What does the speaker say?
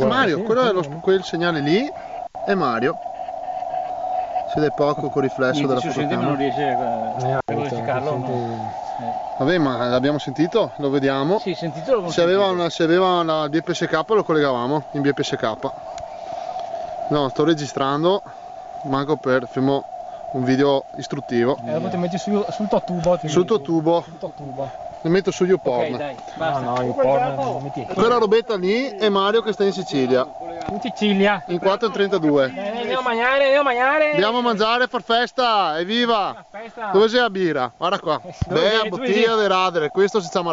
Mario, quello è quel segnale lì è Mario. Si vede poco con il riflesso della fotocamera. Non riesce a verificarlo. No. Vabbè, ma l'abbiamo sentito, lo vediamo. Sì, sentito lo se aveva la BPSK lo collegavamo in BPSK. No, sto registrando, manco per filmo un video istruttivo. Lo potrei mettere sul tuo tubo. Sul tuo tubo. Lo metto su YouPorn. Ok, dai, basta. No, YouPorn non metti. Quella robetta lì è Mario che sta in Sicilia. In Sicilia. In 4:32. Andiamo a mangiare, Andiamo a mangiare, far festa, evviva! Festa. Dove c'è la birra? Guarda qua. Bella bottiglia di radere, questo si chiama